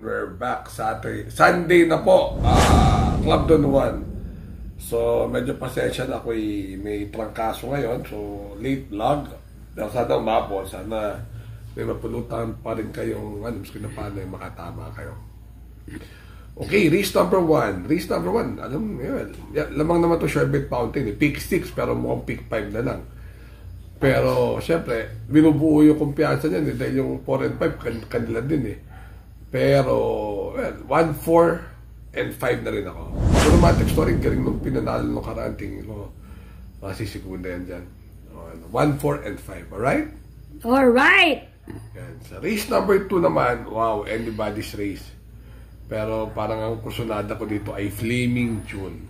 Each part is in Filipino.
we're back Sunday na po. Club Don Juan. So, medyo pasensya na ako may trangkaso ngayon. So, late vlog. Dahil sana umabot. Sana may mapulutan pa rin kayong maski na paano yung makatama kayo. Okay, race number 1. Race number 1. Alam mo, lamang naman to Sherbet Fountain. Peak 6 pero mukhang peak 5 na lang. Pero, syempre, binubuo yung kumpiyansa niyan. Dahil yung 4 and 5 kanila din Pero, 1, 4, and 5 na rin ako. Romantic story, galing nung pinanalo nung karanting ko. Masisigunda yan dyan. 1, 4, and 5. Alright? Alright! Yan. Sa race number 2 naman, wow, anybody's race. Pero parang ang kusunada ko dito ay Flaming June.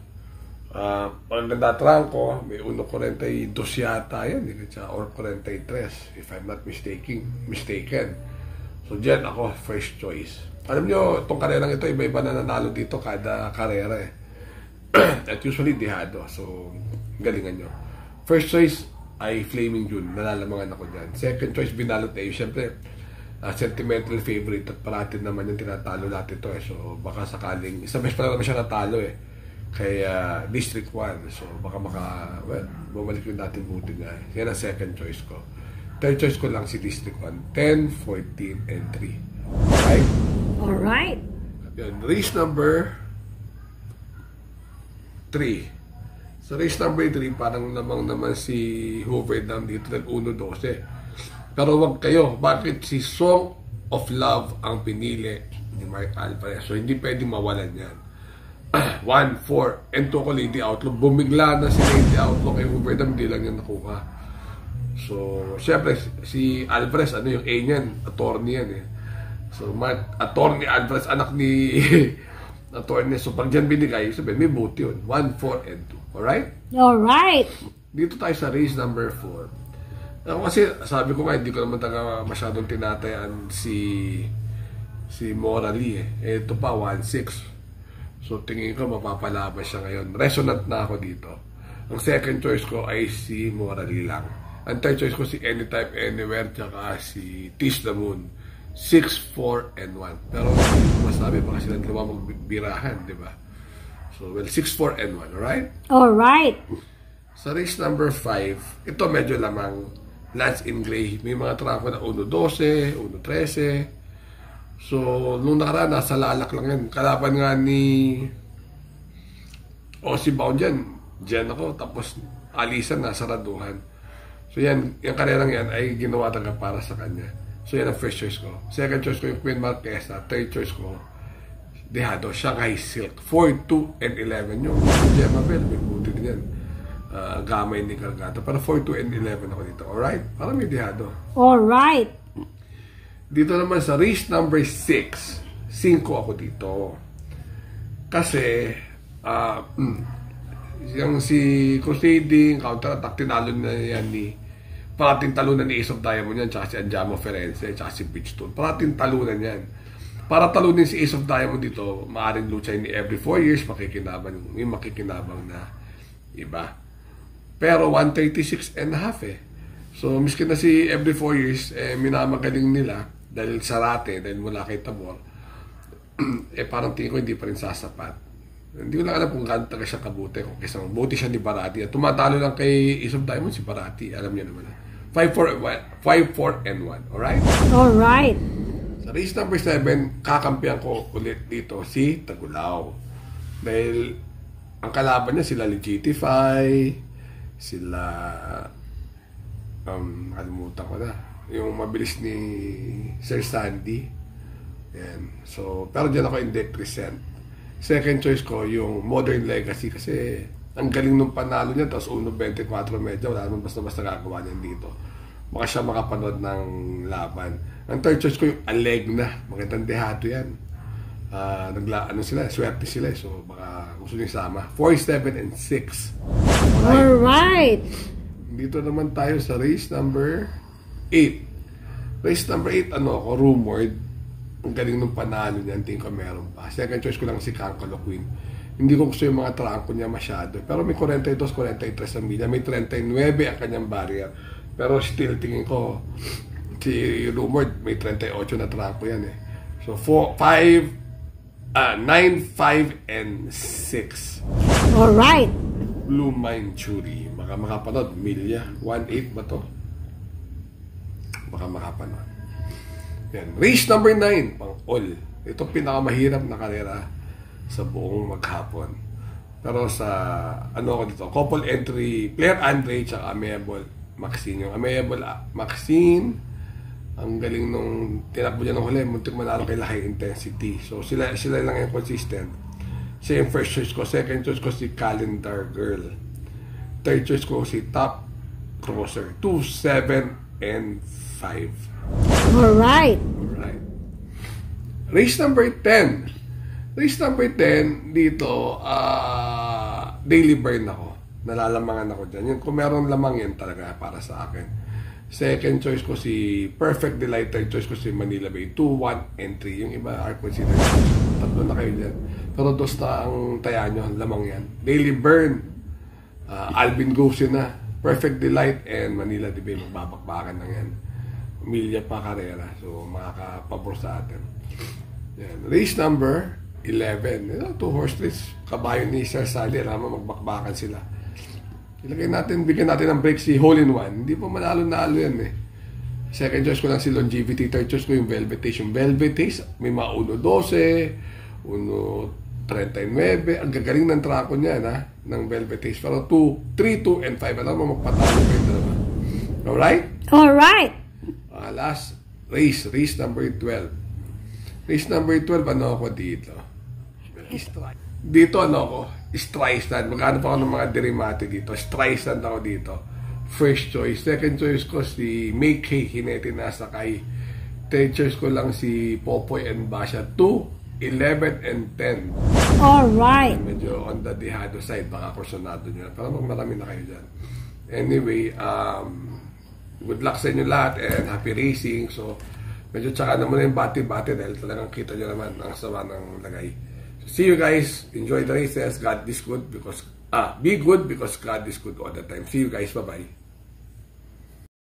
Ang nandatrang ko, may 1.42 yata yan, or 43, if I'm not mistaken. So dyan ako, first choice. Alam nyo, itong karerang ito, iba-iba na nanalo dito kada karera At usually, dihado. So, galingan nyo. First choice ay Flaming June. Nalalamangan ako dyan. Second choice, Binalot A. Siyempre, sentimental favorite at parating naman yung tinatalo natin ito So, baka sakaling, isang beses pa naman siya natalo Kaya, District 1. So, baka bumalik yung dating buti nga Yan ang second choice ko. Third choice ko lang si District 1. 10, 14, and 3. Alright? Alright. Yan, race number 3. Sa race number 3, parang namang naman si Hoover Dam dito ng 1-12. Pero wag kayo, bakit si Song of Love ang pinili ni Mark Alvarez? So, hindi pwedeng mawalan yan. 1, 4, and 2 ko Lady Outlaw. Bumigla na si Lady Outlaw kay Hoover Dam, hindi lang yan nakuha. So, syempre, si Alvarez, yung A niyan, attorney yan So, attorney Alvarez, anak ni attorney. So, pag dyan binigay, sabihin, may buti yun. 1, 4, and 2. Alright? Alright. Dito tayo sa race number 4. Kasi, sabi ko nga, hindi ko naman taga masyadong tinatayan si Morally Ito pa, 1-6. So, tingin ko, mapapalabas siya ngayon. Resonant na ako dito. Ang second choice ko ay si Morally lang. Ang third choice ko si Anytime, Anywhere, tsaka si Tease the Moon. 6, 4, and 1. Pero masabi baka silang dalawa magbirahan, di ba? So, 6, 4, and 1. Alright? Alright. Sa race number 5, ito medyo lamang Lance in Gray. May mga trako na 1-12, 1-13. So, nung nakaraan, nasa lalak lang yan. Kalaban nga ni Aussie Bound dyan ako. Tapos, alisan na, saraduhan. So, yung karerang yan ay ginawa talaga para sa kanya. So, yan ang first choice ko. Second choice ko yung Queen Marquesa. Third choice ko, dihado, Shanghai Silk. 4, 2, and 11. Yung Gemma Bell, may buti din yan. Gamay ni Cargato. Pero 4, 2, and 11 ako dito. Alright? Parang may dihado. Alright. Dito naman sa race number 6, 5 ako dito. Kasi, yung si Crusading, counter-attack, tinalo na yan parating talunan ni Ace of Diamond yan, tsaka si Andiamo Ferenze, tsaka si Bridgestone. Parating talunan yan. Para talunin si Ace of Diamond dito, maaaring lutsay ni every 4 years, may makikinabang na iba. Pero 136 and a half So, miskin na si every 4 years, minamagaling nila, dahil sarate, dahil mula kay Tabor, parang tingin ko hindi pa rin sasapat. Hindi ko lang alam kung gaano talaga siya kabuti, kung kisang buti siya ni Barati. At tumatalo lang kay Ace of Diamond si Barati, alam niyo naman 5, 4, and 1. Alright? Alright. Sa race number 7, kakampihan ko ulit dito si Tagulaw. Dahil ang kalaban niya sila Legitify, sila alimutan ko na. Yung mabilis ni Sir Sandy. Yan. So, pero dyan ako in decrescent. Second choice ko yung Modern Legacy kasi ang galing nung panalo niya, tapos 1.24 medyo, wala naman basta-basta gagawa niyan dito. Baka siya makapanood ng laban. Ang third choice ko yung Alegna. Magandang dehado yan. Swerte sila so baka gusto niyo sama. 4, 7, and 6. Alright. Dito naman tayo sa race number 8. Race number 8, rumored. Ang galing nung panalo niya, tingin ko meron pa. Second choice ko lang si Kankalo Queen. Hindi ko gusto yung mga trangko niya masyado. Pero may 42, 43 ang milya. May 39 ang kanyang barrier. Pero still, tingin ko, si Rumored, may 38 na trangko yan So 9, 5, and 6. Alright. Blue Mind Churi. Baka makapanood. Milya. 1-8 ba to? Baka makapanood. Yan. Race number 9. Pang all. Ito pinakamahirap na karera sa buong maghapon. Pero sa, ano ako dito, couple entry, Player Andre, tsaka Amiable Maxine. Yung Amiable Maxine, ang galing nung tinakbo niya ng huli, muntik manalo kay High Intensity. So sila lang yung consistent. Siya yung first choice ko. Second choice ko si Calendar Girl. Third choice ko si Top Crosser. 2, 7, and 5. Alright. Alright. Race number 10. Race number 10, dito, daily burn ako. Nalalamangan ako dyan. Yung, kung meron lamang yan talaga para sa akin. Second choice ko si Perfect Delight. Third choice ko si Manila Bay. 2, 1, and 3. Yung iba are considered. Tatlo na kayo dyan. Pero dos na ang taya nyo. Lamang yan. Daily burn. Alvin Gosin na. Perfect Delight and Manila Bay. Magbabakbakan lang yan. Milya pa karera. So, makakapabor sa atin. Yan. Race number 11. Two horse race. Kabayo ni Sir Sally. Alam mo, magbakbakan sila. Bigyan natin ng break si Hole in One. Hindi po manalo-nalo yan eh. Second choice ko lang si Longevity. Third choice ko yung Velvet Taste. Yung Velvet Taste, may mga 1-12, 1-39. Ang gagaling ng trako niya, ha? Ng Velvet Taste. Pero 2, 3, 2, and 5. Alam mo, magpatalo pa yung dalawa. Alright? Alright. Last race. Race number 12. Race number 12, ano ako dito? Dito ano ako? Streisand. Magkano pa ako ng mga derimate dito? Streisand ako dito. First choice. Second choice ko si Make Hay Hinete Nasakay. Third choice ko lang si Popoy and Basha. 2, 11, and 10. Alright. Medyo on the dehado side. Baka kursonado nyo. Pero marami na kayo dyan. Anyway, good luck sa inyo lahat and happy racing. So, medyo tsaka naman yung bati-bati dahil talagang kita nyo naman ang sama ng lagay. See you guys. Enjoy the races. God is good because be good because God is good all the time. See you guys. Bye-bye.